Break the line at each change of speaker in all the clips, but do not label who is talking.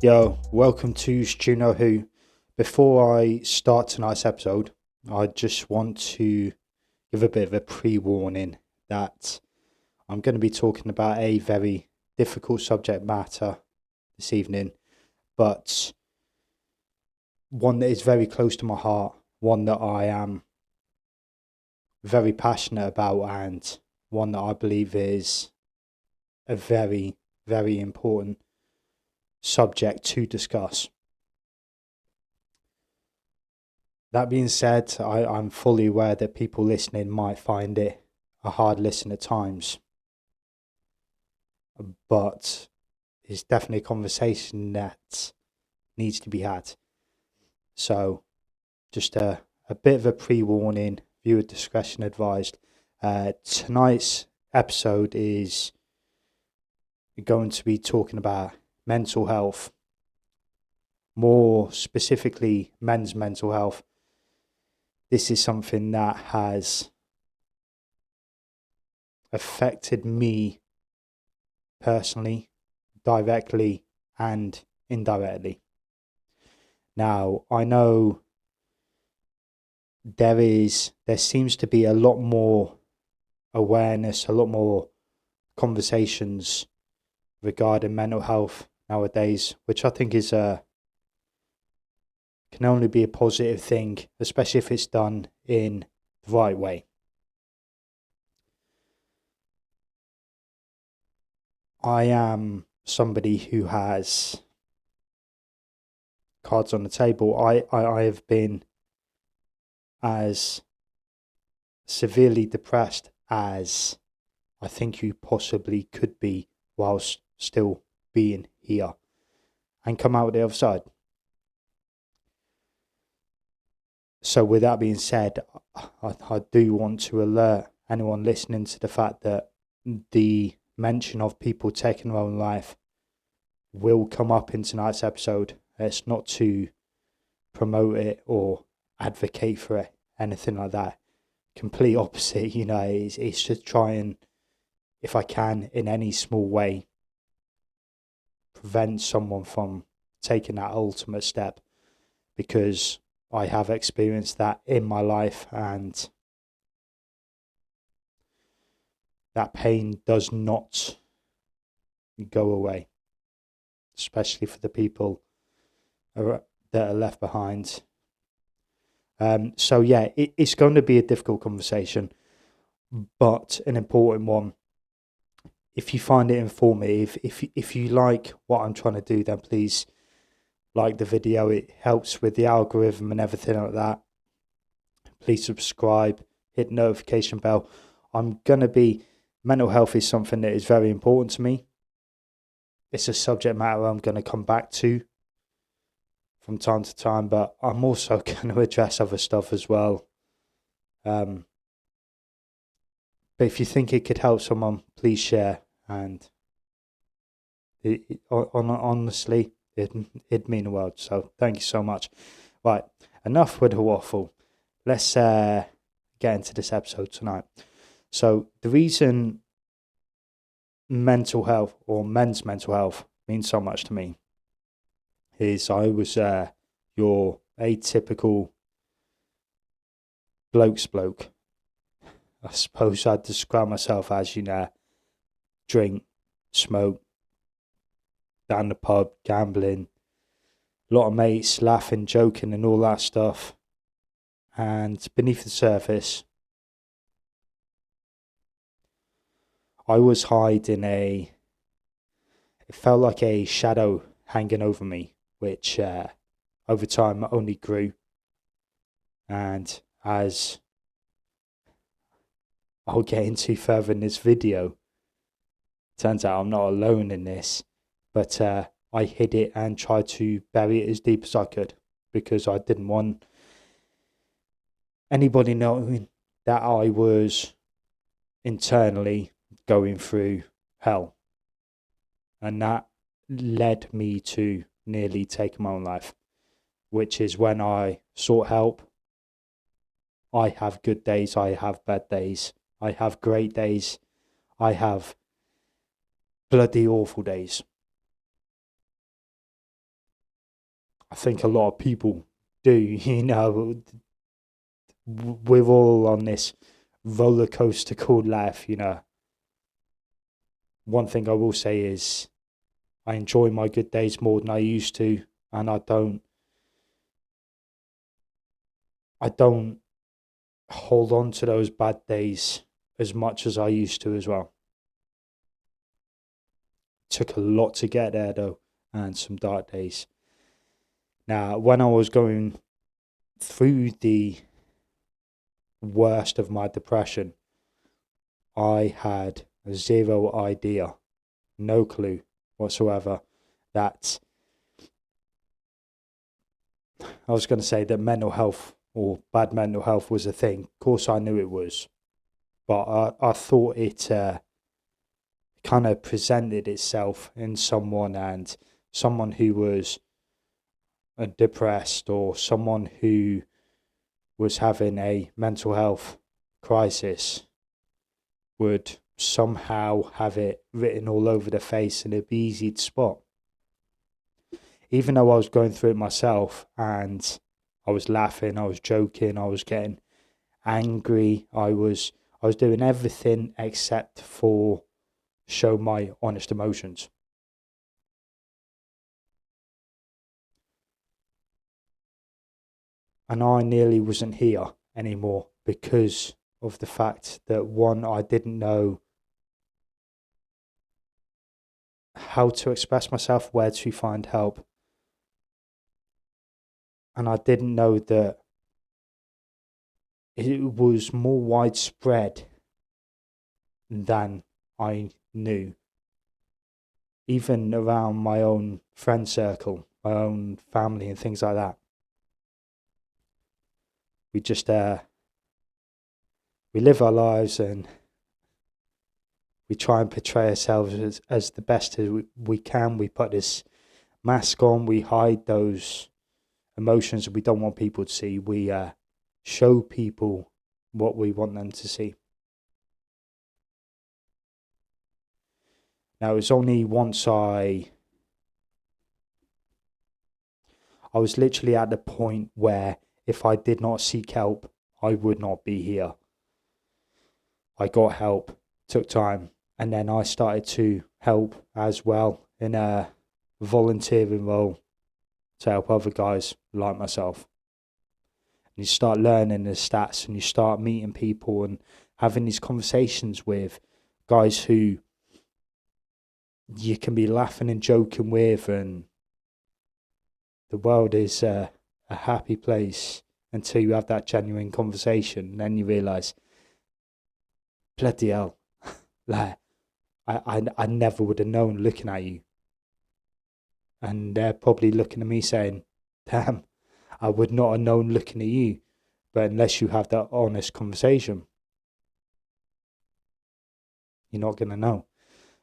Yo, welcome to Stu Know Who. Before I start tonight's episode, I just want to give a bit of a pre-warning that I'm going to be talking about a very difficult subject matter this evening, but one that is very close to my heart, one that I am very passionate about, and one that I believe is a very, very important subject to discuss. That being said, I'm fully aware that people listening might find it a hard listen at times, but it's definitely a conversation that needs to be had. So, just a bit of a pre warning, viewer discretion advised. Tonight's episode is going to be talking about mental health, more specifically, men's mental health. This is something that has affected me personally, directly and indirectly. Now, I know there seems to be a lot more awareness, a lot more conversations regarding mental health nowadays, which I think is can only be a positive thing, especially if it's done in the right way. I am somebody who has cards on the table. I have been as severely depressed as I think you possibly could be whilst still being here and come out the other side. So with that being said, I do want to alert anyone listening to the fact that the mention of people taking their own life will come up in tonight's episode. It's not to promote it or advocate for it, anything like that. Complete opposite, it's just try and, if I can, in any small way, prevent someone from taking that ultimate step, because I have experienced that in my life, and that pain does not go away, especially for the people that are left behind. So yeah, it's going to be a difficult conversation, but an important one. If you find it informative, if you like what I'm trying to do, then please like the video. It helps with the algorithm and everything like that. Please subscribe, hit notification bell. Mental health is something that is very important to me. It's a subject matter I'm going to come back to from time to time, but I'm also going to address other stuff as well. But if you think it could help someone, please share. And honestly, it'd mean the world. So thank you so much. Right, enough with the waffle. Let's get into this episode tonight. So the reason mental health or men's mental health means so much to me is I was your atypical bloke. I suppose I'd describe myself as, drink, smoke, down the pub, gambling, a lot of mates, laughing, joking and all that stuff. And beneath the surface, I was hiding it felt like a shadow hanging over me, which over time only grew. And as I'll get into further in this video, turns out I'm not alone in this, but I hid it and tried to bury it as deep as I could, because I didn't want anybody knowing that I was internally going through hell. And that led me to nearly taking my own life, which is when I sought help. I have good days, I have bad days, I have great days, I have bloody awful days. I think a lot of people do. We're all on this roller coaster called life. One thing I will say is I enjoy my good days more than I used to, and I don't hold on to those bad days as much as I used to as well. Took a lot to get there though, and some dark days. Now, when I was going through the worst of my depression, I had zero idea, no clue whatsoever that I was going to say that mental health or bad mental health was a thing. Of course, I knew it was, but I thought it kind of presented itself in someone, and someone who was depressed or someone who was having a mental health crisis would somehow have it written all over the face and it'd be easy to spot. Even though I was going through it myself and I was laughing, I was joking, I was getting angry, I was doing everything except for show my honest emotions. And I nearly wasn't here anymore because of the fact that, one, I didn't know how to express myself, where to find help. And I didn't know that it was more widespread than I knew. Even around my own friend circle, my own family and things like that. We just, we live our lives and we try and portray ourselves as the best as we can. We put this mask on, we hide those emotions that we don't want people to see. We show people what we want them to see. Now, it was only once I was literally at the point where if I did not seek help, I would not be here. I got help, took time, and then I started to help as well in a volunteering role to help other guys like myself. And you start learning the stats and you start meeting people and having these conversations with guys who you can be laughing and joking with, and the world is a happy place until you have that genuine conversation. And then you realise, bloody hell, like, I never would have known looking at you. And they're probably looking at me saying, damn, I would not have known looking at you. But unless you have that honest conversation, you're not going to know.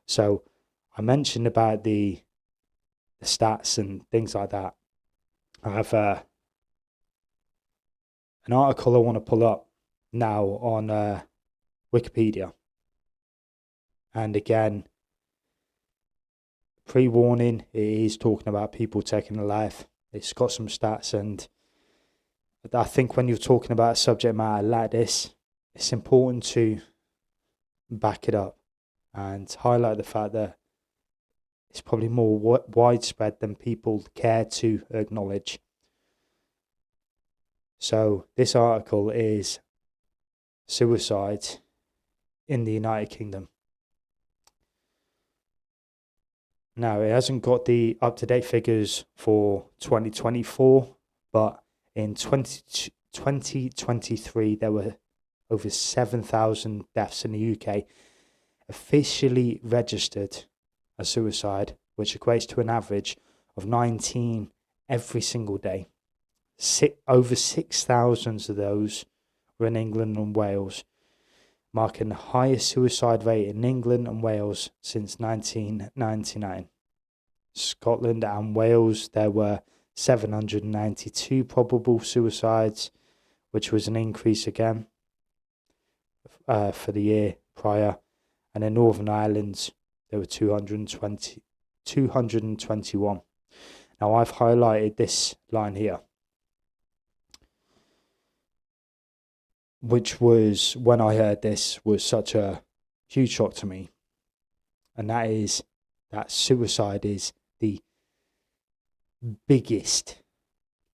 So I mentioned about the stats and things like that. I have an article I want to pull up now on Wikipedia. And again, pre-warning, it is talking about people taking a life. It's got some stats, and I think when you're talking about a subject matter like this, it's important to back it up and highlight the fact that it's probably more widespread than people care to acknowledge. So this article is suicide in the United Kingdom. Now, it hasn't got the up-to-date figures for 2024, but in 2023, there were over 7,000 deaths in the UK officially registered as suicide, which equates to an average of 19 every single day. Over 6,000 of those were in England and Wales, marking the highest suicide rate in England and Wales since 1999. Scotland and Wales, there were 792 probable suicides, which was an increase again for the year prior. And in Northern Ireland, there were 221. Now, I've highlighted this line here, which was, when I heard this, was such a huge shock to me. And that is that suicide is the biggest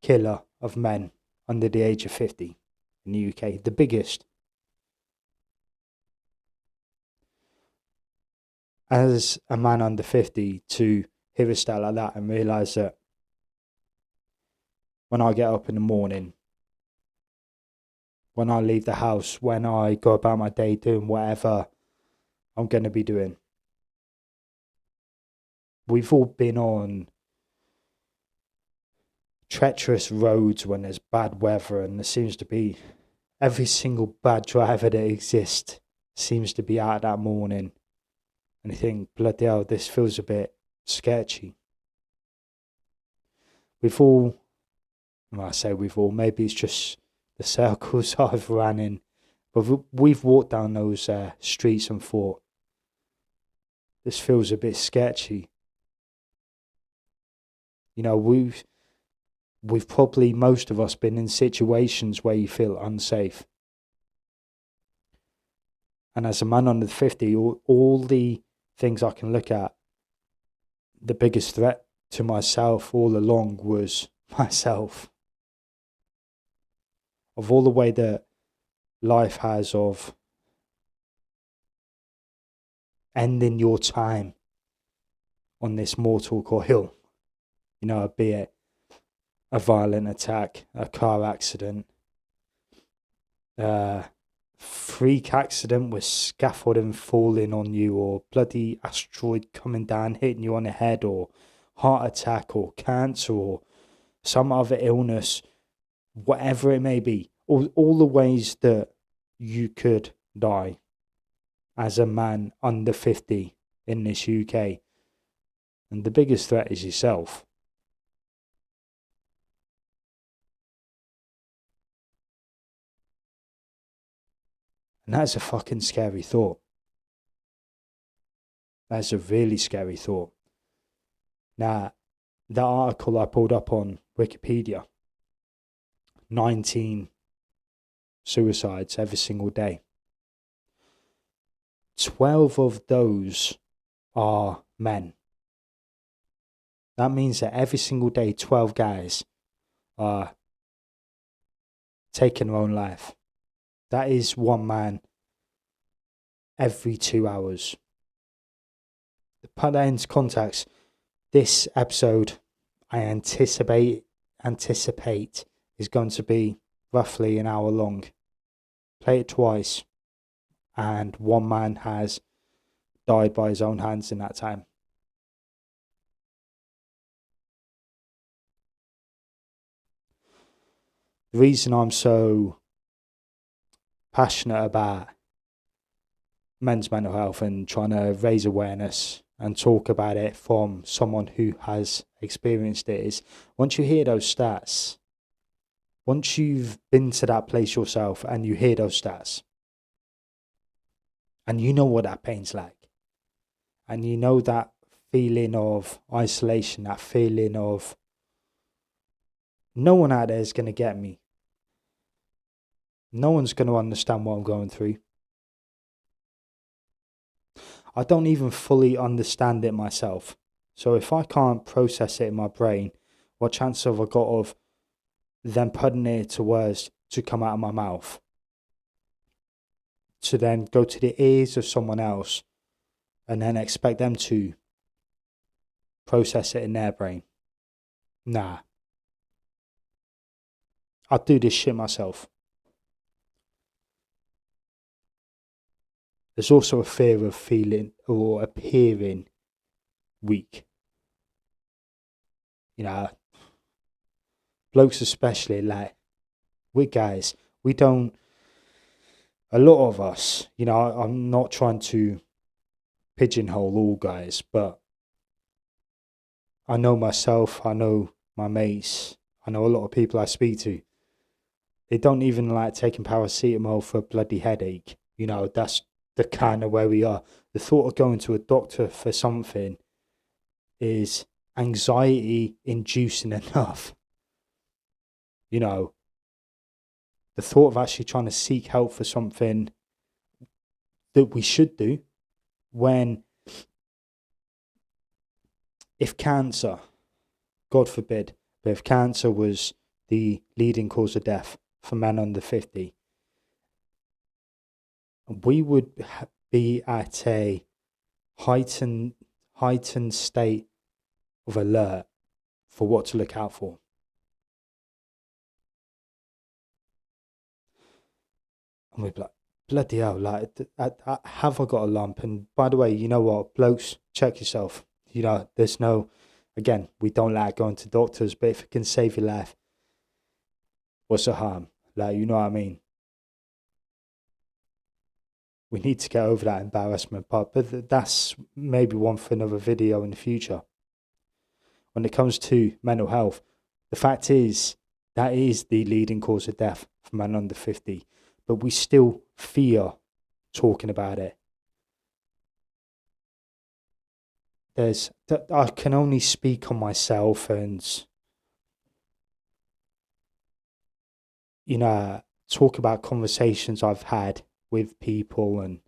killer of men under the age of 50 in the UK. The biggest. As a man under 50, to hear a stat like that and realise that when I get up in the morning, when I leave the house, when I go about my day doing whatever I'm going to be doing, we've all been on treacherous roads when there's bad weather, and there seems to be every single bad driver that exists seems to be out that morning. And you think, bloody hell, this feels a bit sketchy. We've all, well, I say we've all, maybe it's just the circles I've ran in, but we've walked down those streets and thought, this feels a bit sketchy. You know, we've probably, most of us, been in situations where you feel unsafe. And as a man under 50, all the things I can look at, the biggest threat to myself all along was myself. Of all the way that life has of ending your time on this mortal coil, you know, be it a violent attack, a car accident, freak accident with scaffolding falling on you, or bloody asteroid coming down hitting you on the head, or heart attack, or cancer, or some other illness, whatever it may be, all the ways that you could die as a man under 50 in this UK. And the biggest threat is yourself. And that's a fucking scary thought. That's a really scary thought. Now, that article I pulled up on Wikipedia, 19 suicides every single day. 12 of those are men. That means that every single day, 12 guys are taking their own life. That is one man every 2 hours. To put that into context, this episode I anticipate is going to be roughly an hour long. Play it twice, and one man has died by his own hands in that time. The reason I'm so passionate about men's mental health and trying to raise awareness and talk about it from someone who has experienced it is, once you hear those stats, once you've been to that place yourself and you hear those stats, and you know what that pain's like, and you know that feeling of isolation, that feeling of no one out there is going to get me. No one's going to understand what I'm going through. I don't even fully understand it myself. So if I can't process it in my brain, what chance have I got of then putting it to words to come out of my mouth? To then go to the ears of someone else and then expect them to process it in their brain. Nah. I'll do this shit myself. There's also a fear of feeling or appearing weak. You know, blokes especially, like, we guys, we don't, a lot of us, you know, I'm not trying to pigeonhole all guys, but I know myself, I know my mates, I know a lot of people I speak to. They don't even like taking paracetamol for a bloody headache. You know, that's the kind of where we are. The thought of going to a doctor for something is anxiety inducing enough. You know, the thought of actually trying to seek help for something that we should do when, if cancer, God forbid, but if cancer was the leading cause of death for men under 50, we would be at a heightened state of alert for what to look out for. And we'd be like, bloody hell, like, have I got a lump? And by the way, you know what, blokes, check yourself. You know, there's no, again, we don't like going to doctors, but if it can save your life, what's the harm? Like, you know what I mean? We need to get over that embarrassment part, but that's maybe one for another video in the future. When it comes to mental health, the fact is that is the leading cause of death for men under 50, but we still fear talking about it. I can only speak on myself and, you know, talk about conversations I've had with people, and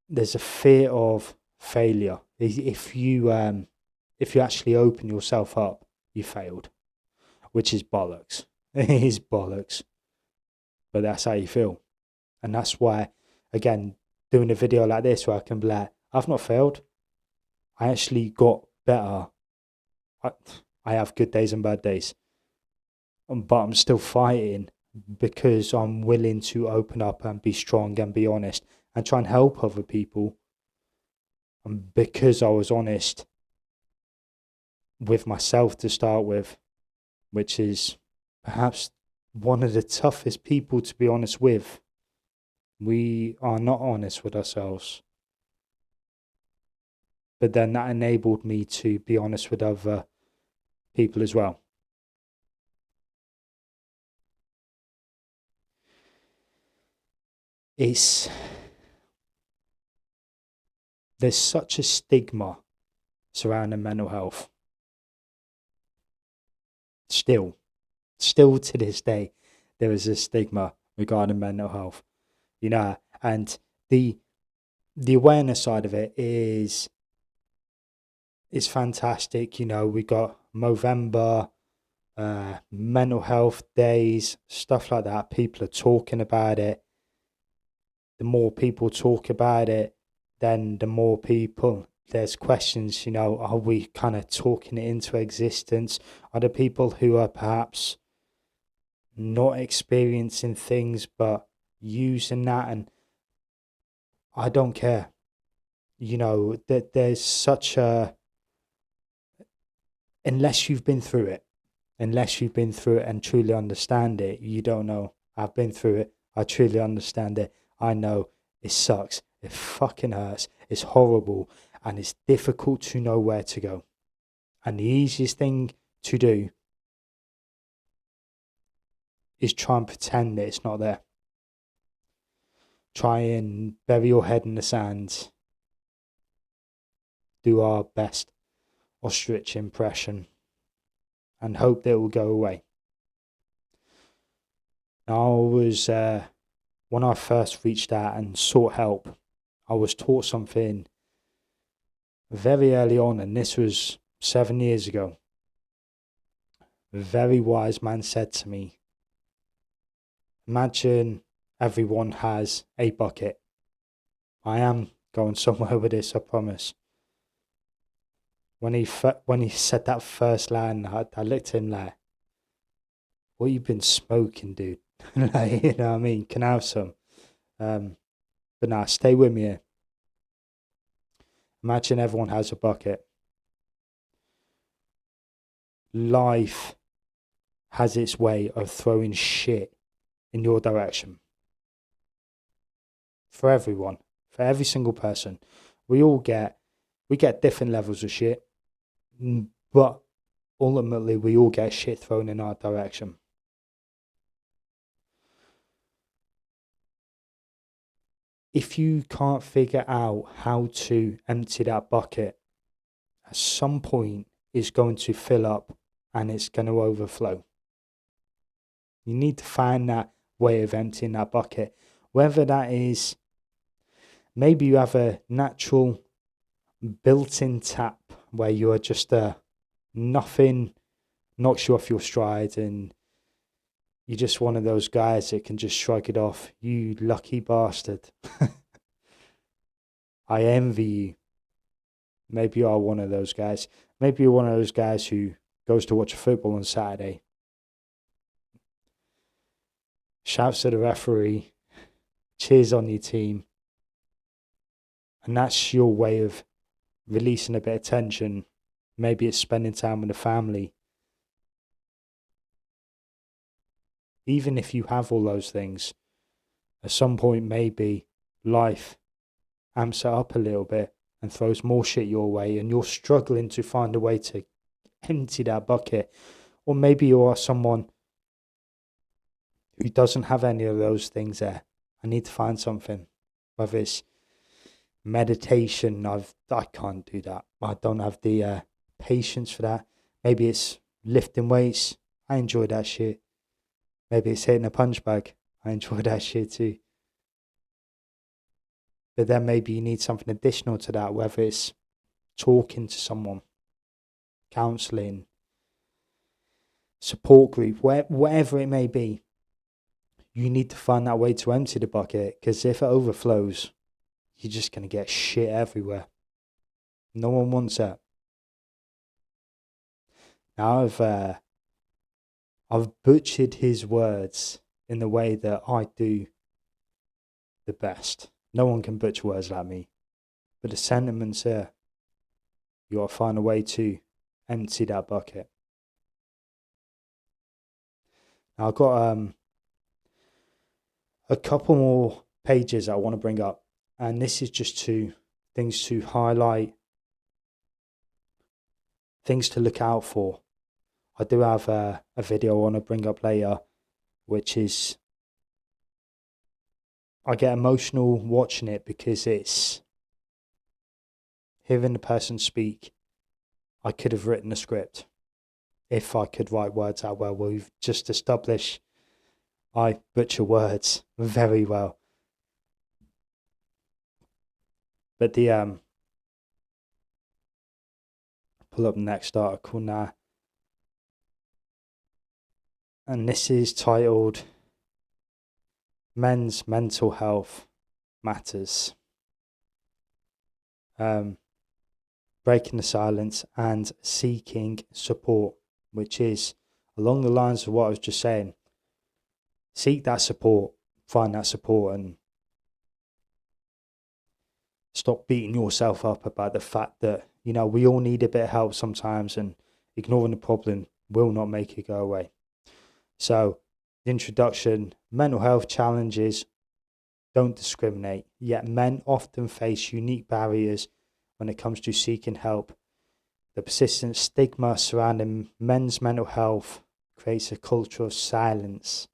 there's a fear of failure. If you actually open yourself up, you failed, which is bollocks. It is bollocks, but that's how you feel, and that's why, again, doing a video like this where I can be like, I've not failed. I actually got better. I have good days and bad days, but I'm still fighting because I'm willing to open up and be strong and be honest and try and help other people. And because I was honest with myself to start with, which is perhaps one of the toughest people to be honest with. We are not honest with ourselves. But then that enabled me to be honest with other people as well. There's such a stigma surrounding mental health. Still to this day, there is a stigma regarding mental health, you know, and the awareness side of it is fantastic. You know, we got Movember, mental health days, stuff like that. People are talking about it. The more people talk about it, then the more people, there's questions, you know, are we kind of talking it into existence? Are there people who are perhaps not experiencing things but using that? And I don't care. You know, that there's such a, unless you've been through it and truly understand it, you don't know. I've been through it. I truly understand it. I know it sucks. It fucking hurts. It's horrible. And it's difficult to know where to go. And the easiest thing to do is try and pretend that it's not there. Try and bury your head in the sand. Do our best ostrich impression and hope that it will go away. Now, when I first reached out and sought help, I was taught something very early on, and this was 7 years ago. A very wise man said to me, imagine everyone has a bucket. I am going somewhere with this, I promise. When he said that first line, I looked at him like, what you been smoking, dude? Like, you know what I mean? Can I have some? But nah, stay with me here. Imagine everyone has a bucket. Life has its way of throwing shit in your direction. For everyone, for every single person. We get different levels of shit, but ultimately we all get shit thrown in our direction. If you can't figure out how to empty that bucket, at some point is going to fill up and it's going to overflow. You need to find that way of emptying that bucket. Whether that is, maybe you have a natural built-in tap where you are just nothing knocks you off your stride and you're just one of those guys that can just shrug it off. You lucky bastard. I envy you. Maybe you are one of those guys. Maybe you're one of those guys who goes to watch football on Saturday, shouts at the referee, cheers on your team, and that's your way of releasing a bit of tension. Maybe it's spending time with the family. Even if you have all those things, at some point maybe life amps it up a little bit and throws more shit your way and you're struggling to find a way to empty that bucket. Or maybe you are someone who doesn't have any of those things there. I need to find something. Whether it's meditation, I can't do that. I don't have the patience for that. Maybe it's lifting weights. I enjoy that shit. Maybe it's hitting a punch bag. I enjoy that shit too. But then maybe you need something additional to that, whether it's talking to someone, counselling, support group, whatever it may be. You need to find that way to empty the bucket, because if it overflows, you're just going to get shit everywhere. No one wants that. Now I've butchered his words in the way that I do the best. No one can butcher words like me. But the sentiments here, you got to find a way to empty that bucket. Now I've got a couple more pages I want to bring up. And this is just things to highlight, things to look out for. I do have a video I want to bring up later, which is, I get emotional watching it because it's hearing the person speak. I could have written a script if I could write words out well. We've just established I butcher words very well. But pull up the next article now. And this is titled Men's Mental Health Matters. Breaking the silence and seeking support, which is along the lines of what I was just saying. Seek that support, find that support, and stop beating yourself up about the fact that, we all need a bit of help sometimes, and ignoring the problem will not make it go away. So, the introduction, mental health challenges don't discriminate, yet men often face unique barriers when it comes to seeking help. The persistent stigma surrounding men's mental health creates a culture of silence,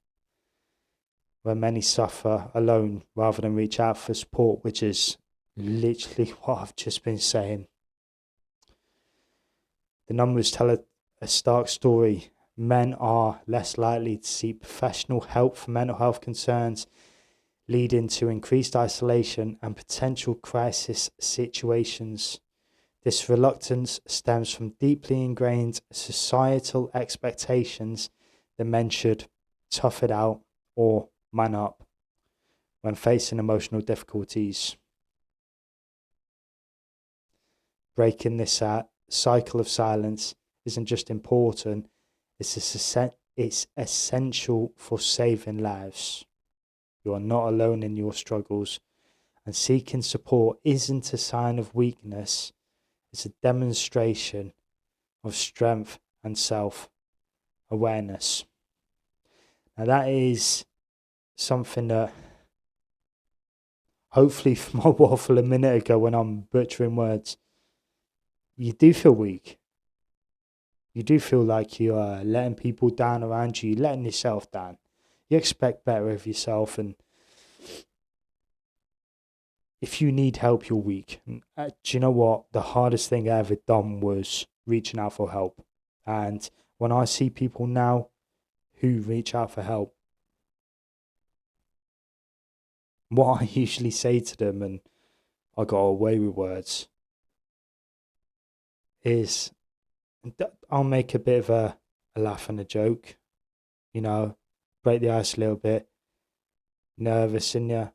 where many suffer alone rather than reach out for support, which is literally what I've just been saying. The numbers tell a stark story. Men are less likely to seek professional help for mental health concerns, leading to increased isolation and potential crisis situations. This reluctance stems from deeply ingrained societal expectations that men should tough it out or man up when facing emotional difficulties. Breaking this cycle of silence isn't just important, it's essential for saving lives. You are not alone in your struggles, and seeking support isn't a sign of weakness, it's a demonstration of strength and self-awareness. Now that is something that, hopefully from my waffle a minute ago when I'm butchering words, you do feel weak. You do feel like you are letting people down around you, letting yourself down. You expect better of yourself, and if you need help, you're weak. Do you know what? The hardest thing I ever done was reaching out for help. And when I see people now who reach out for help, what I usually say to them, and I got away with words, is I'll make a bit of a laugh and a joke, break the ice a little bit. Nervous in you.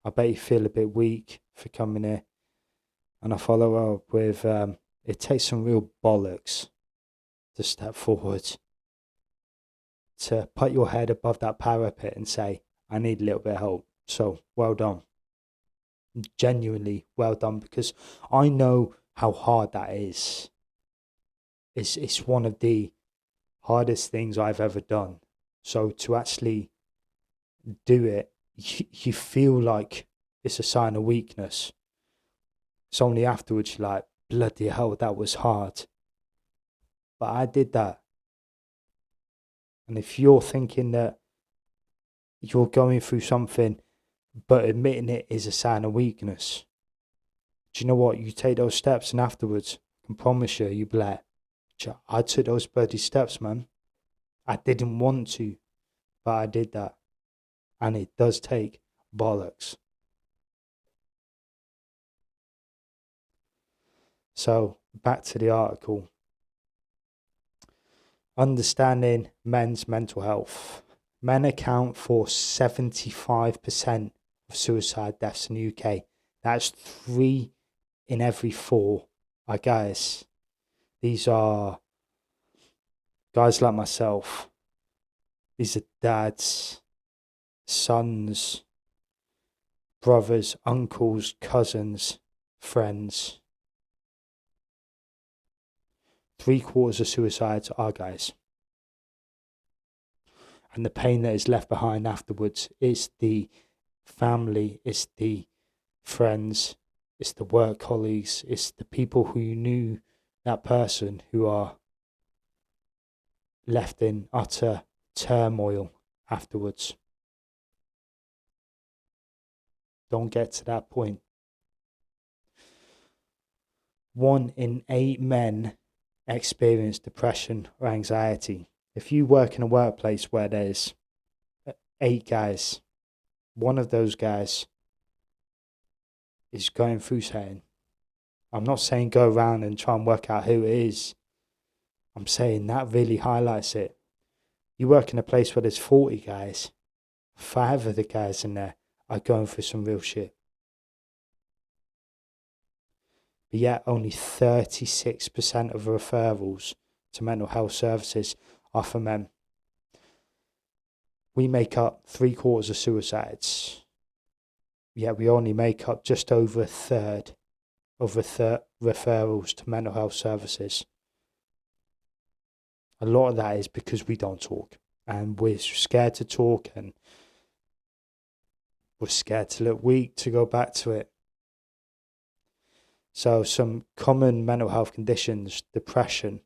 I bet you feel a bit weak for coming here. And I follow up with, it takes some real bollocks to step forward, to put your head above that parapet and say, I need a little bit of help. So, well done. Genuinely well done, because I know how hard that is. It's one of the hardest things I've ever done. So to actually do it, you feel like it's a sign of weakness. It's only afterwards you're like, bloody hell, that was hard. But I did that. And if you're thinking that you're going through something, but admitting it is a sign of weakness, do you know what? You take those steps, and afterwards, I can promise you, you'll be like, I took those bloody steps, man. I didn't want to, but I did that. And it does take bollocks. So, back to the article. Understanding men's mental health. Men account for 75% of suicide deaths in the UK. That's 3 in every 4 are guys. These are guys like myself. These are dads, sons, brothers, uncles, cousins, friends. 3/4 of suicides are guys. And the pain that is left behind afterwards is the family, it's the friends, it's the work colleagues, it's the people who knew that person who are left in utter turmoil afterwards. Don't get to that point. 1 in 8 men experience depression or anxiety. If you work in a workplace where there's 8 guys, one of those guys is going through something. I'm not saying go around and try and work out who it is. I'm saying that really highlights it. You work in a place where there's 40 guys, 5 of the guys in there are going through some real shit. But yet only 36% of referrals to mental health services are for men. We make up 3/4 of suicides. Yet we only make up just over a third of referrals to mental health services. A lot of that is because we don't talk, and we're scared to talk, and we're scared to look weak, to go back to it. So some common mental health conditions: depression,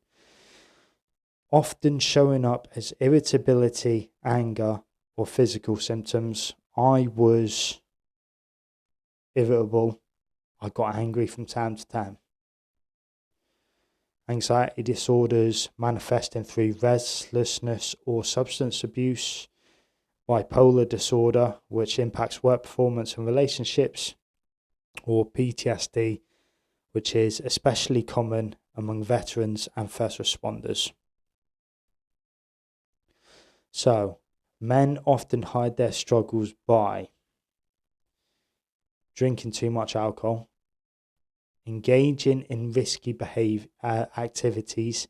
often showing up as irritability, anger, or physical symptoms. I was irritable. I got angry from time to time. Anxiety disorders manifesting through restlessness or substance abuse. Bipolar disorder, which impacts work performance and relationships. Or PTSD, which is especially common among veterans and first responders. So, men often hide their struggles by drinking too much alcohol, engaging in risky activities,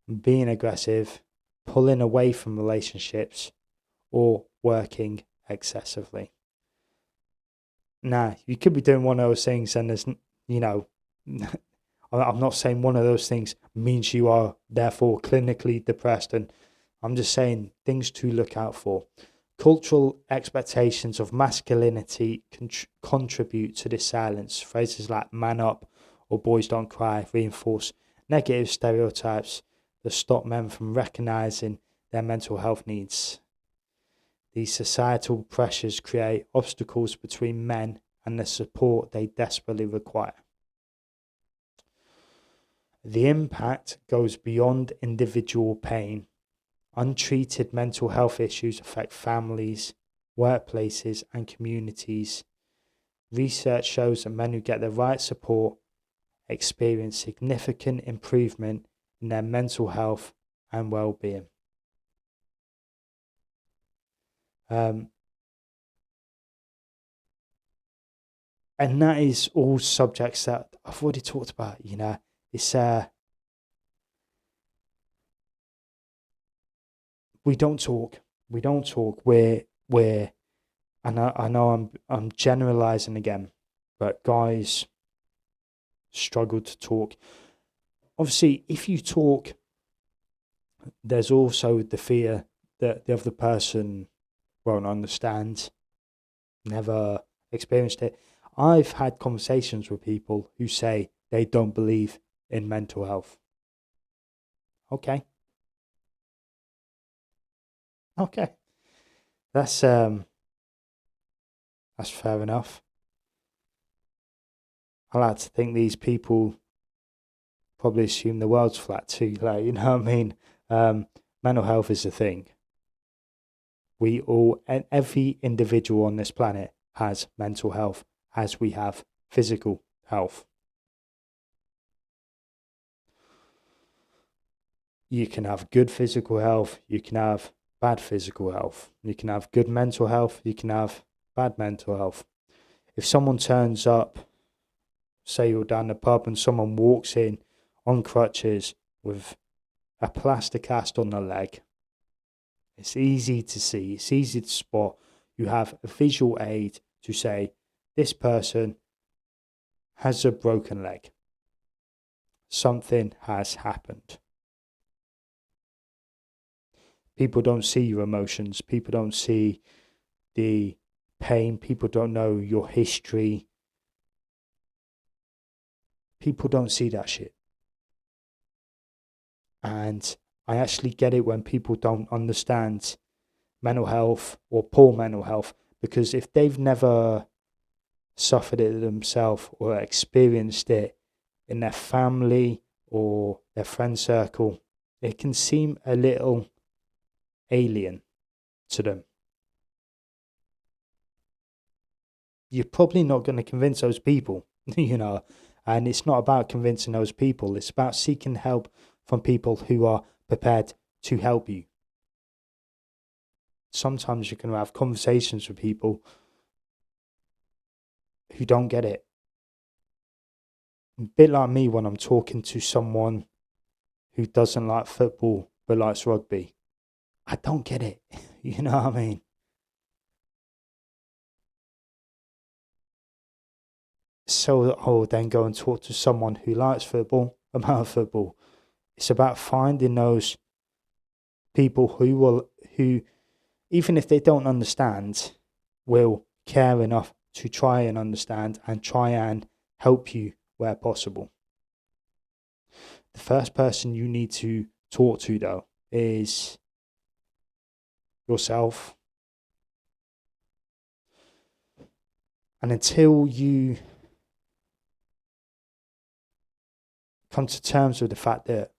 being aggressive, pulling away from relationships, or working excessively. Now, you could be doing one of those things, and there's, I'm not saying one of those things means you are therefore clinically depressed, and I'm just saying things to look out for. Cultural expectations of masculinity contribute to this silence. Phrases like man up or boys don't cry reinforce negative stereotypes that stop men from recognizing their mental health needs. These societal pressures create obstacles between men and the support they desperately require. The impact goes beyond individual pain. Untreated mental health issues affect families, workplaces, and communities. Research shows that men who get the right support experience significant improvement in their mental health and well-being. And that is all subjects that I've already talked about. It's we don't talk. We're I know I'm generalizing again, but guys struggle to talk. Obviously, if you talk, there's also the fear that the other person won't understand, never experienced it. I've had conversations with people who say they don't believe in mental health. Okay. That's fair enough. I like to think these people probably assume the world's flat too. Like, you know what I mean? Mental health is a thing. We all, and every individual on this planet has mental health, as we have physical health. You can have good physical health, you can have bad physical health, you can have good mental health, you can have bad mental health. If someone turns up, say you're down the pub and someone walks in on crutches with a plaster cast on their leg, it's easy to see, it's easy to spot. You have a visual aid to say, this person has a broken leg. Something has happened. People don't see your emotions. People don't see the pain. People don't know your history. People don't see that shit. And I actually get it when people don't understand mental health or poor mental health, because if they've never suffered it themselves or experienced it in their family or their friend circle, it can seem a little alien to them. You're probably not going to convince those people, and it's not about convincing those people. It's about seeking help from people who are prepared to help you. Sometimes you can have conversations with people who don't get it. A bit like me when I'm talking to someone who doesn't like football but likes rugby. I don't get it. You know what I mean? So I'll then go and talk to someone who likes football about football. It's about finding those people who, even if they don't understand, will care enough to try and understand and try and help you where possible. The first person you need to talk to, though, is yourself. And until you come to terms with the fact that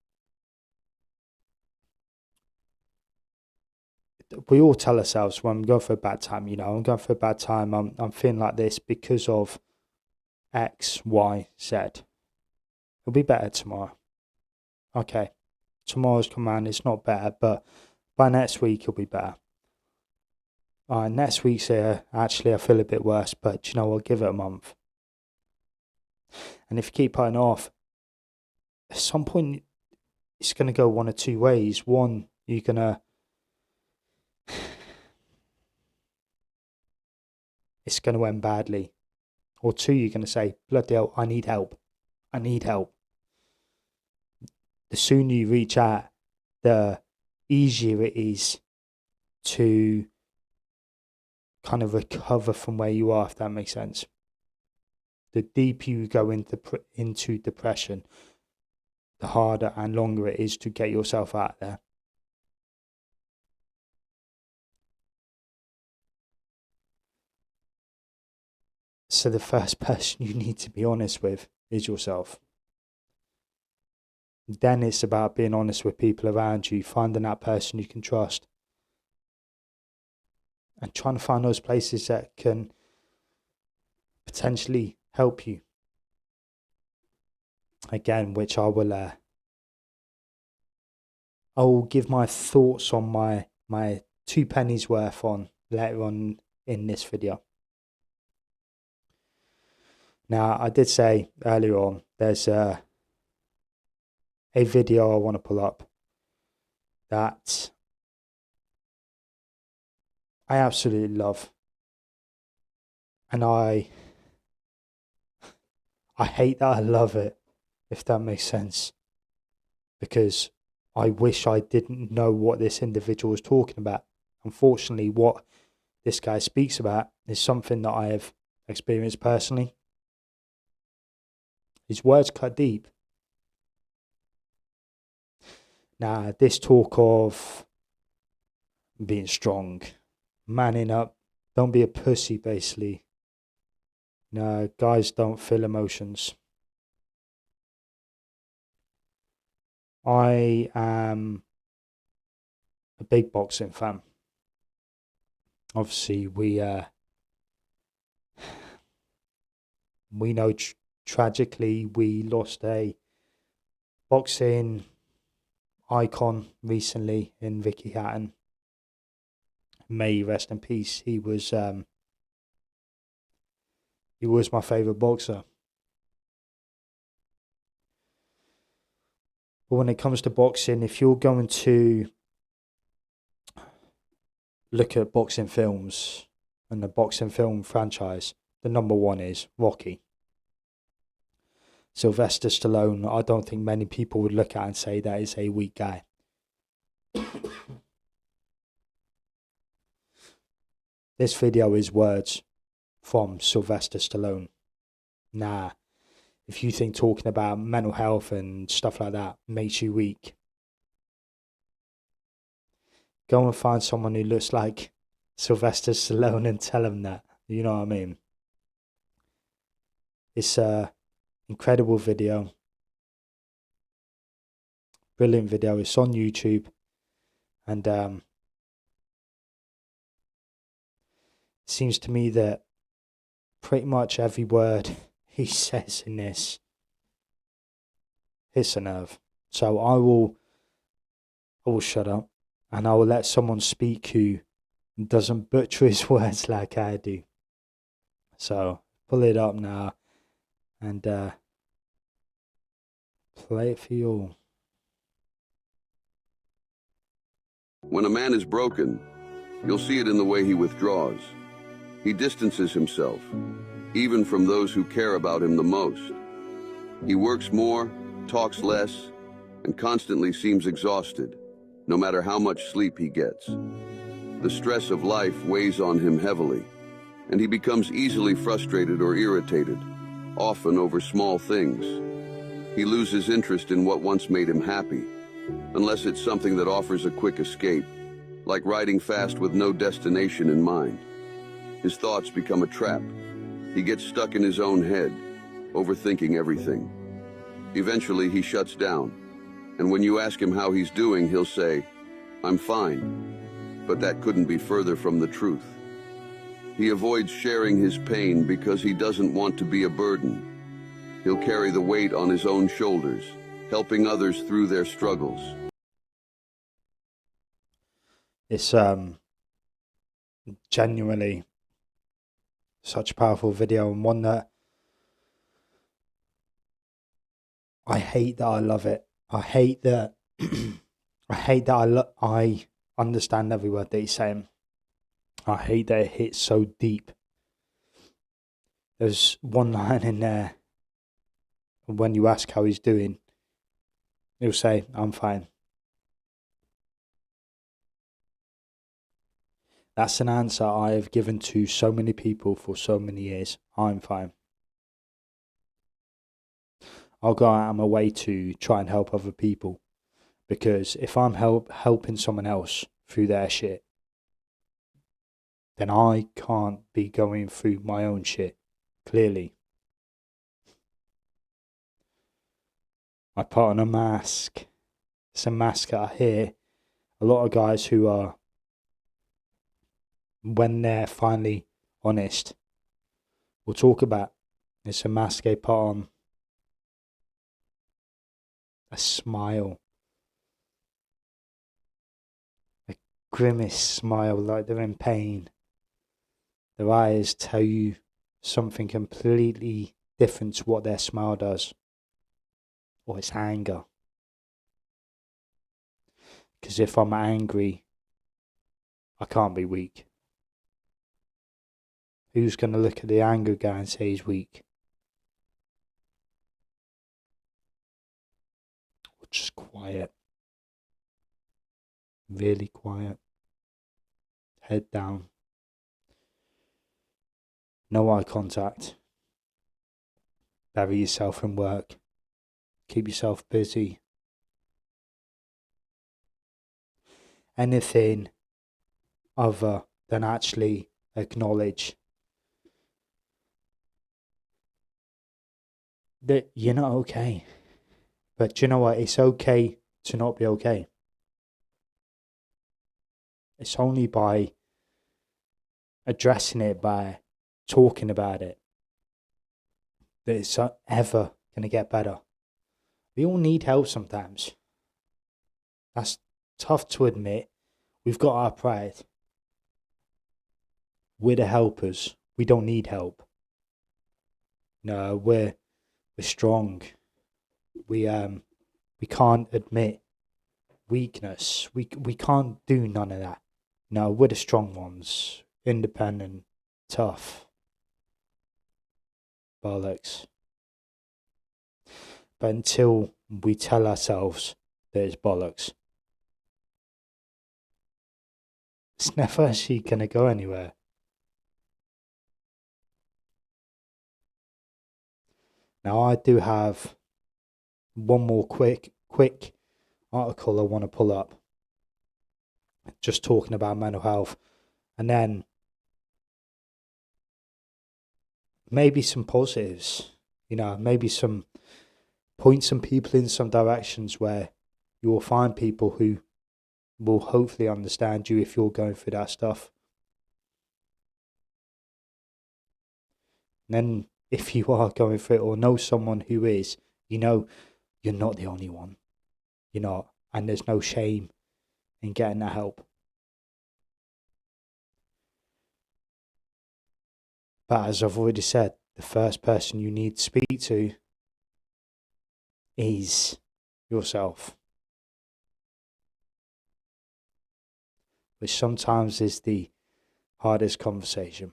we all tell ourselves when I'm going for a bad time, I'm going for a bad time, I'm feeling like this because of X, Y, Z. It'll be better tomorrow. Okay, tomorrow's command is not better, but by next week it'll be better. Next week's here, actually I feel a bit worse, but I'll give it a month. And if you keep putting off, at some point it's going to go one or two ways. One, you're going to it's going to end badly. Or two, you're going to say, bloody hell, I need help. The sooner you reach out, the easier it is to kind of recover from where you are, if that makes sense. The deeper you go into depression, the harder and longer it is to get yourself out there. So the first person you need to be honest with is yourself. Then it's about being honest with people around you, finding that person you can trust, and trying to find those places that can potentially help you. Again, which I will give my thoughts on my 2 pennies worth on later on in this video. Now, I did say earlier on, there's a video I want to pull up that I absolutely love. And I hate that I love it, if that makes sense. Because I wish I didn't know what this individual was talking about. Unfortunately, what this guy speaks about is something that I have experienced personally. His words cut deep. Now, this talk of being strong, manning up, don't be a pussy, basically. No, guys don't feel emotions. I am a big boxing fan. Obviously, we know tragically we lost a boxing icon recently in Vicky Hatton. May he rest in peace. He was my favourite boxer. But when it comes to boxing, if you're going to look at boxing films and the boxing film franchise, the number one is Rocky. Sylvester Stallone, I don't think many people would look at and say that is a weak guy. This video is words from Sylvester Stallone. Nah, if you think talking about mental health and stuff like that makes you weak, go and find someone who looks like Sylvester Stallone and tell him that. You know what I mean? It's a incredible video. Brilliant video. It's on YouTube. And it seems to me that pretty much every word he says in this hits a nerve. So I will shut up and I will let someone speak who doesn't butcher his words like I do. So pull it up now and play it for you all.
When a man is broken, you'll see it in the way he withdraws. He distances himself, even from those who care about him the most. He works more, talks less, and constantly seems exhausted, no matter how much sleep he gets. The stress of life weighs on him heavily, and he becomes easily frustrated or irritated, often over small things. He loses interest in what once made him happy, unless it's something that offers a quick escape, like riding fast with no destination in mind. His thoughts become a trap. He gets stuck in his own head, overthinking everything. Eventually, he shuts down, and when you ask him how he's doing, he'll say, "I'm fine." But that couldn't be further from the truth. He avoids sharing his pain because he doesn't want to be a burden. He'll carry the weight on his own shoulders, helping others through their struggles.
It's genuinely such a powerful video, and one that I hate that I love it. I hate that I understand every word that he's saying. I hate that it hits so deep. There's one line in there, when you ask how he's doing, he'll say, "I'm fine." That's an answer I have given to so many people for so many years. I'm fine. I'll go out of my way to try and help other people, because if I'm helping someone else through their shit, then I can't be going through my own shit. clearly. I put on a mask. It's a mask that I hear a lot of guys who are, when they're finally honest, will talk about. It's a mask they put on. A smile. A grimace smile, like they're in pain. Their eyes tell you something completely different to what their smile does. Or it's anger. Because if I'm angry, I can't be weak. Who's going to look at the angry guy and say he's weak? Or just quiet. Really quiet. Head down. No eye contact. Bury yourself in work. Keep yourself busy. Anything other than actually acknowledge that you're not okay. But do you know what? It's okay to not be okay. It's only by addressing it, by talking about it, that it's ever going to get better. We all need help sometimes. That's tough to admit. We've got our pride. We're the helpers. We don't need help. No, we're strong. We can't admit weakness. We can't do none of that. No, we're the strong ones. Independent, tough. Bollocks. But until we tell ourselves that it's bollocks, it's never actually going to go anywhere. Now, I do have one more quick article I want to pull up, just talking about mental health, and then maybe some positives, maybe some point some people in some directions where you will find people who will hopefully understand you if you're going through that stuff. And then if you are going through it or know someone who is, you're not the only one. You're not. And there's no shame in getting that help. But as I've already said, the first person you need to speak to is yourself. Which sometimes is the hardest conversation.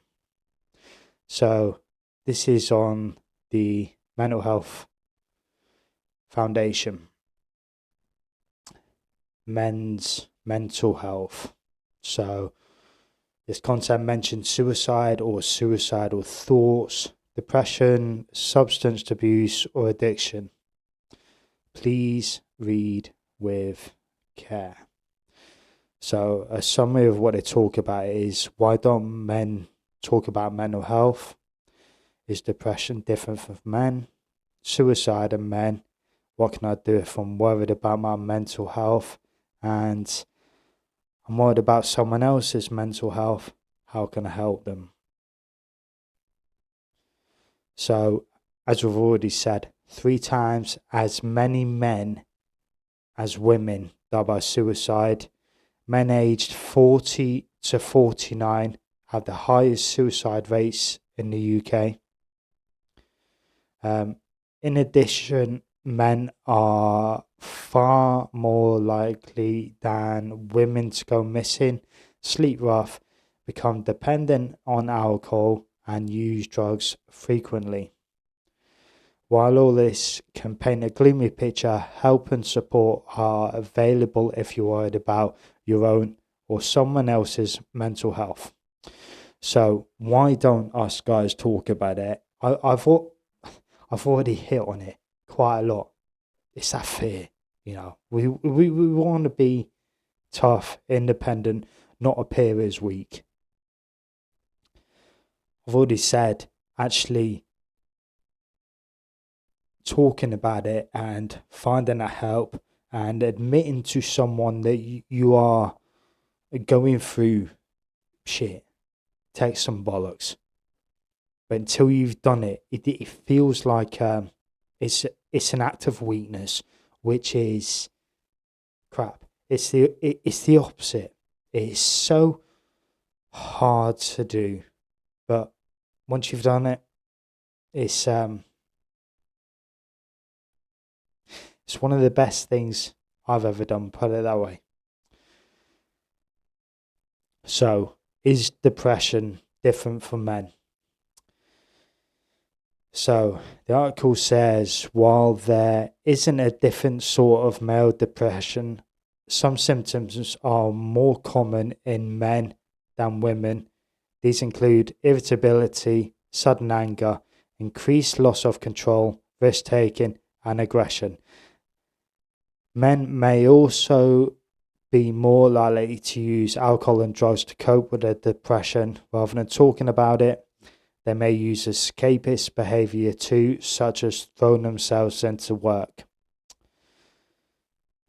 So this is on the Mental Health Foundation. Men's mental health. So this content mentions suicide or suicidal thoughts, depression, substance abuse, or addiction. Please read with care. So a summary of what they talk about is, why don't men talk about mental health? Is depression different from men? Suicide and men. What can I do if I'm worried about my mental health and I'm worried about someone else's mental health? How can I help them? So, as we've already said, 3 times as many men as women die by suicide. Men aged 40 to 49 have the highest suicide rates in the UK. In addition, men are far more likely than women to go missing, sleep rough, become dependent on alcohol, and use drugs frequently. While all this can paint a gloomy picture, help and support are available if you're worried about your own or someone else's mental health. So why don't us guys talk about it? I've already hit on it quite a lot. It's that fear, We want to be tough, independent, not appear as weak. I've already said actually talking about it and finding that help and admitting to someone that you are going through shit takes some bollocks. But until you've done it, it feels like it's an act of weakness, which is crap. It's the opposite. It's so hard to do, but once you've done it, it's one of the best things I've ever done. Put it that way. So, is depression different for men? So, the article says, while there isn't a different sort of male depression, some symptoms are more common in men than women. These include irritability, sudden anger, increased loss of control, risk-taking, and aggression. Men may also be more likely to use alcohol and drugs to cope with their depression rather than talking about it. They may use escapist behavior too, such as throwing themselves into work.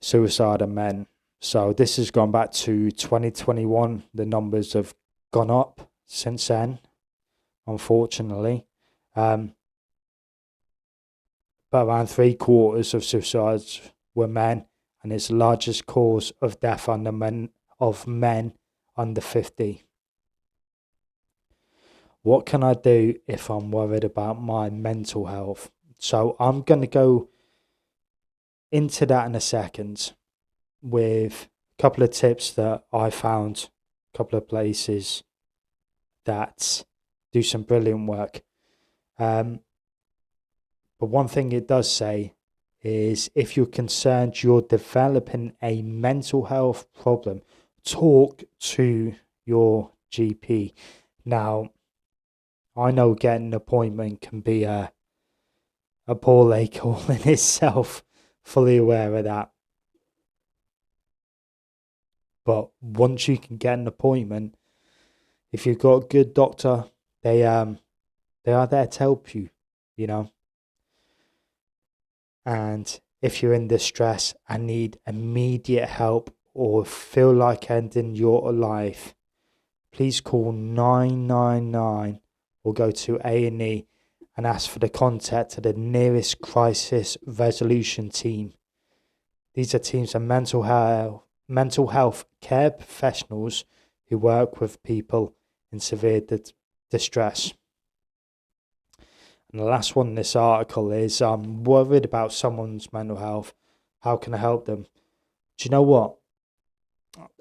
Suicide in men. So this has gone back to 2021. The numbers have gone up since then, unfortunately. But around 3/4 of suicides were men, and it's the largest cause of death of men under 50. What can I do if I'm worried about my mental health? So I'm going to go into that in a second with a couple of tips that I found, a couple of places that do some brilliant work. But one thing it does say is if you're concerned you're developing a mental health problem, talk to your GP. Now, I know getting an appointment can be a ball ache all in itself, fully aware of that. But once you can get an appointment, if you've got a good doctor, they are there to help you, you know. And if you're in distress and need immediate help or feel like ending your life, please call 999 or go to A&E and ask for the contact of the nearest crisis resolution team. These are teams of mental health care professionals who work with people in severe distress. And the last one in this article is, I'm worried about someone's mental health. How can I help them? Do you know what?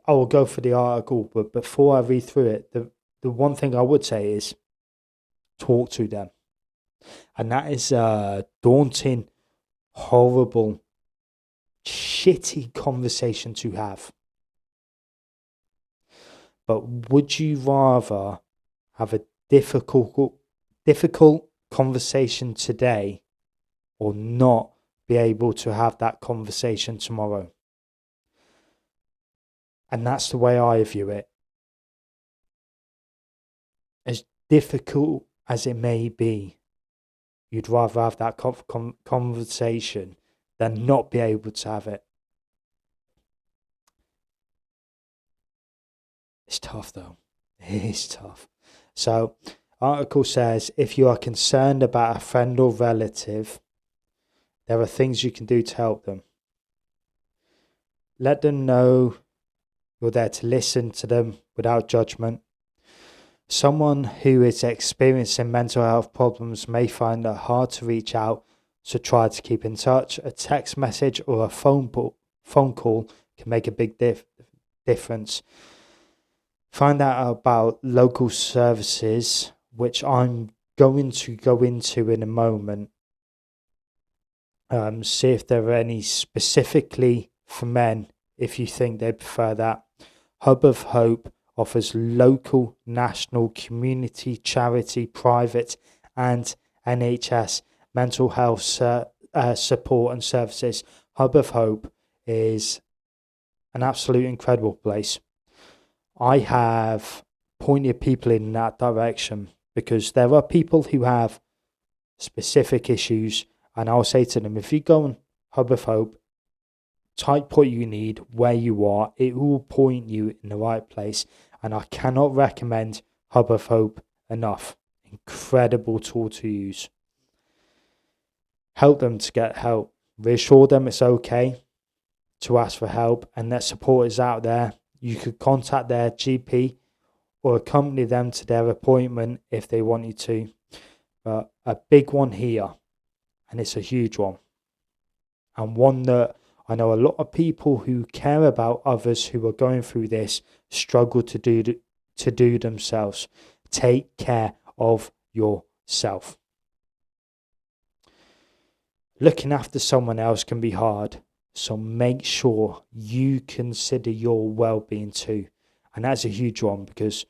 I will go for the article, but before I read through it, the one thing I would say is talk to them. And that is a daunting, horrible, shitty conversation to have. But would you rather have a difficult conversation today or not be able to have that conversation tomorrow? And that's the way I view it. As difficult as it may be, you'd rather have that conversation than not be able to have it. It's tough though. It is tough. So, article says, if you are concerned about a friend or relative, there are things you can do to help them. Let them know you're there to listen to them without judgment. Someone who is experiencing mental health problems may find it hard to reach out, so try to keep in touch. A text message or a phone call can make a big difference. Find out about local services, which I'm going to go into in a moment. See if there are any specifically for men, if you think they prefer that. Hub of Hope offers local, national, community, charity, private and NHS mental health support and services. Hub of Hope is an absolute incredible place. I have pointed people in that direction because there are people who have specific issues, and I'll say to them, if you go on Hub of Hope, type what you need, where you are, it will point you in the right place. And I cannot recommend Hub of Hope enough. Incredible tool to use. Help them to get help. Reassure them it's okay to ask for help and that support is out there. You could contact their GP or accompany them to their appointment if they want you to. But a big one here, and it's a huge one, and one that I know a lot of people who care about others who are going through this struggle to do themselves. Take care of yourself. Looking after someone else can be hard, so make sure you consider your well-being too. And that's a huge one, because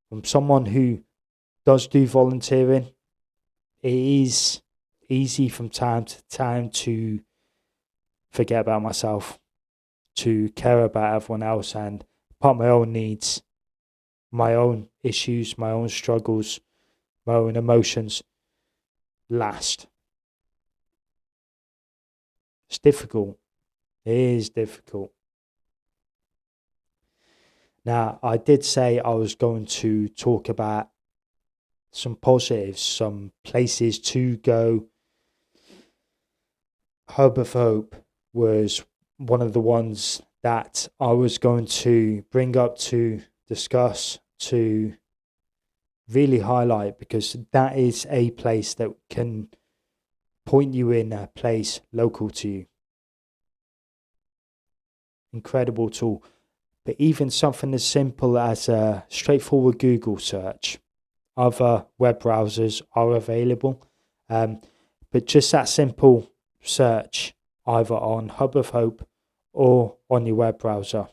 from someone who does do volunteering, it is easy from time to time to forget about myself, to care about everyone else and put my own needs, my own issues, my own struggles, my own emotions last. It's difficult. It is difficult. Now, I did say I was going to talk about some positives, some places to go. Hub of Hope was one of the ones that I was going to bring up to discuss, to really highlight, because that is a place that can point you in a place local to you. Incredible tool. But even something as simple as a straightforward Google search. Other web browsers are available. But just that simple search, either on Hub of Hope or on your web browser.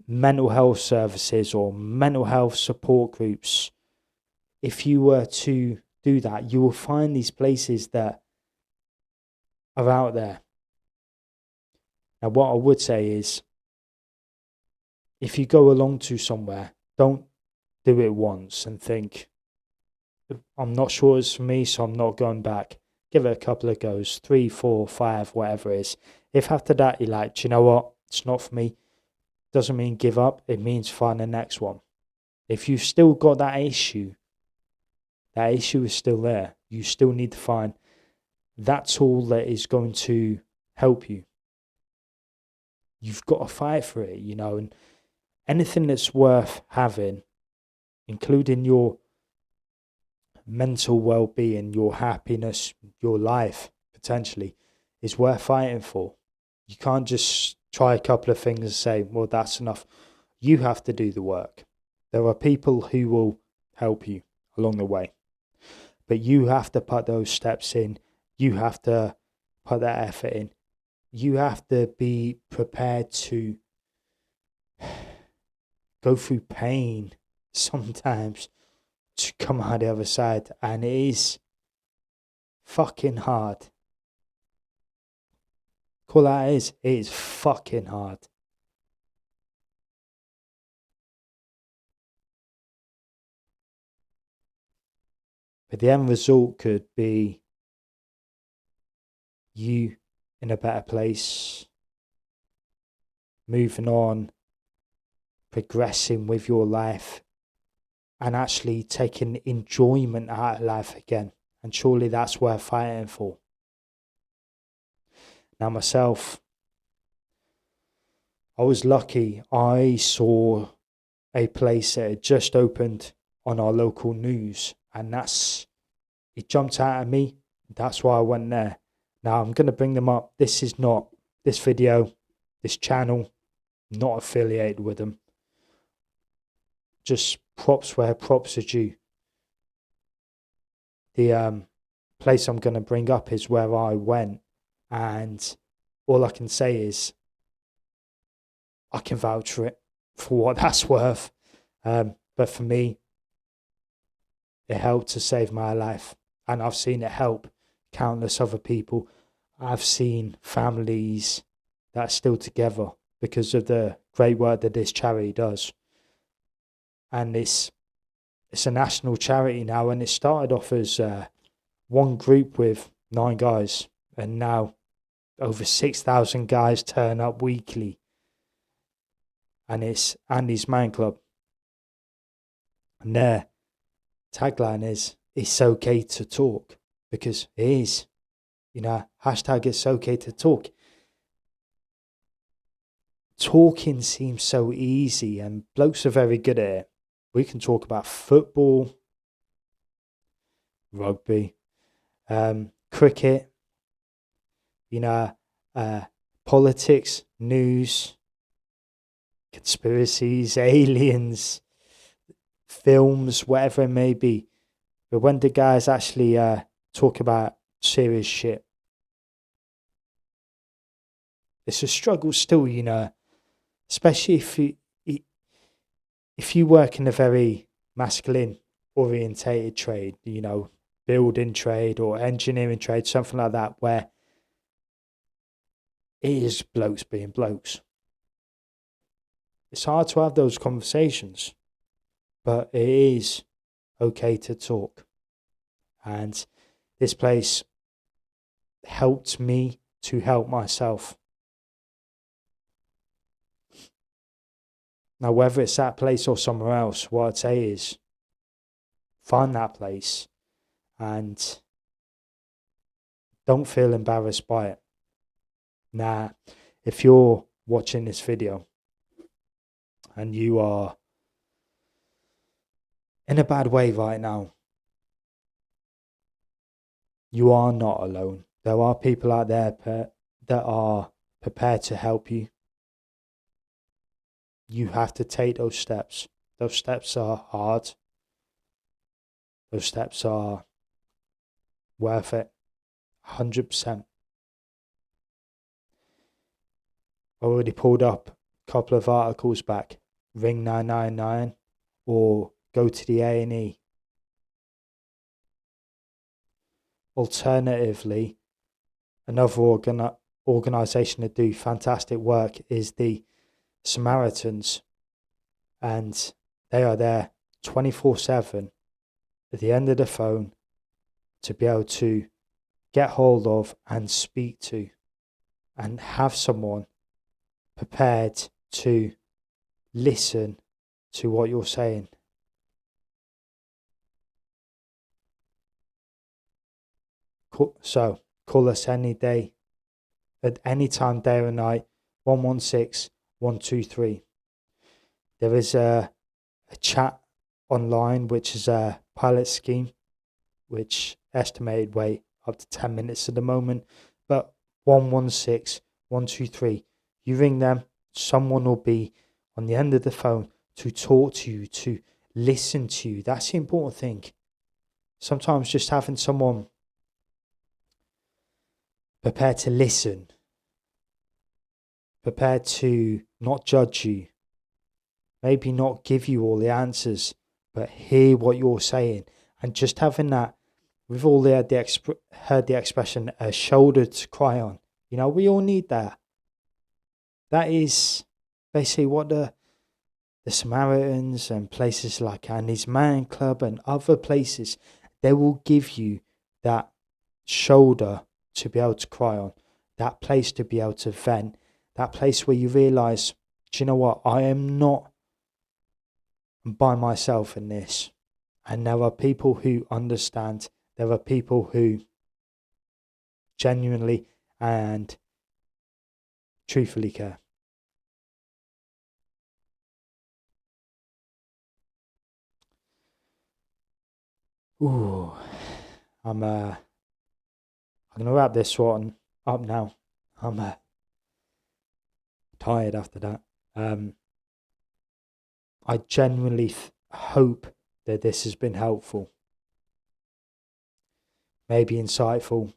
Mental health services or mental health support groups. If you were to do that, you will find these places that are out there. Now, what I would say is, if you go along to somewhere, don't do it once and think, I'm not sure it's for me, so I'm not going back. Give it a couple of goes, 3, 4, 5, whatever it is. If after that you're like, do you know what, it's not for me, doesn't mean give up, it means find the next one. If you've still got that issue is still there. You still need to find that tool that is going to help you. You've got to fight for it, and anything that's worth having, including your mental well-being, your happiness, your life, potentially, is worth fighting for. You can't just try a couple of things and say, well, that's enough. You have to do the work. There are people who will help you along the way. But you have to put those steps in. You have to put that effort in. You have to be prepared to go through pain sometimes to come out the other side. And it is fucking hard. Call that it is fucking hard. But the end result could be you in a better place, moving on, progressing with your life, and actually taking enjoyment out of life again. And surely that's worth fighting for. Now myself, I was lucky. I saw a place that had just opened on our local news, and it jumped out at me. That's why I went there. Now I'm going to bring them up. This video, this channel, not affiliated with them. Just props where props are due. The place I'm going to bring up is where I went, and all I can say is I can vouch for it, for what that's worth. But for me, it helped to save my life, and I've seen it help countless other people. I've seen families that are still together because of the great work that this charity does. And it's it's a national charity now, and it started off as one group with 9 guys, and now over 6,000 guys turn up weekly, and it's Andy's Man Club, and their tagline is "It's okay to talk," because it is, hashtag it's okay to talk. Talking seems so easy, and blokes are very good at it. We can talk about football, rugby, cricket, politics, news, conspiracies, aliens, films, whatever it may be. But when the guys actually talk about serious shit, it's a struggle still, especially if you work in a very masculine orientated trade, building trade or engineering trade, something like that, where it is blokes being blokes. It's hard to have those conversations, but it is okay to talk. And this place helped me to help myself. Now, whether it's that place or somewhere else, what I'd say is find that place and don't feel embarrassed by it. Now, if you're watching this video and you are in a bad way right now, you are not alone. There are people out there that are prepared to help you. You have to take those steps. Those steps are hard. Those steps are worth it. 100%. I already pulled up a couple of articles back. Ring 999 or go to the A&E. Alternatively, another organisation that do fantastic work is the Samaritans, and they are there 24/7 at the end of the phone to be able to get hold of and speak to and have someone prepared to listen to what you're saying. So call us any day, at any time, day or night, 116 123. There is a chat online, which is a pilot scheme, which estimated wait up to 10 minutes at the moment, but 116 123. You ring them, someone will be on the end of the phone to talk to you, to listen to you. That's the important thing. Sometimes just having someone prepared to listen, prepared to not judge you, maybe not give you all the answers, but hear what you're saying. And just having that, we've all heard the expression, a shoulder to cry on. We all need that. That is basically what the Samaritans and places like Andy's Man Club and other places, they will give you that shoulder to be able to cry on, that place to be able to vent, that place where you realise, do you know what, I am not by myself in this. And there are people who understand, there are people who genuinely and truthfully care. Ooh, I'm gonna wrap this one up now. I'm tired after that. I genuinely hope that this has been helpful, maybe insightful.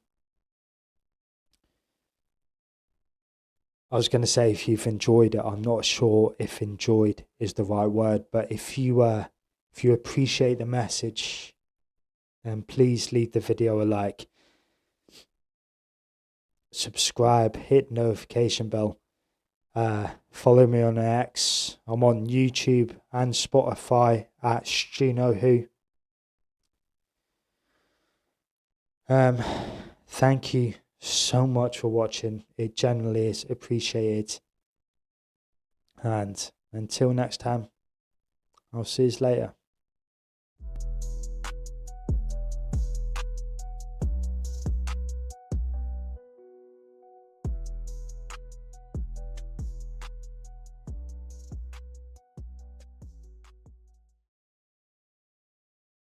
I was going to say if you've enjoyed it. I'm not sure if enjoyed is the right word, but if you appreciate the message, then please leave the video a like, subscribe, hit notification bell. Follow me on X. I'm on YouTube and Spotify at Stu Know Who. Thank you so much for watching. It genuinely is appreciated. And until next time, I'll see you later.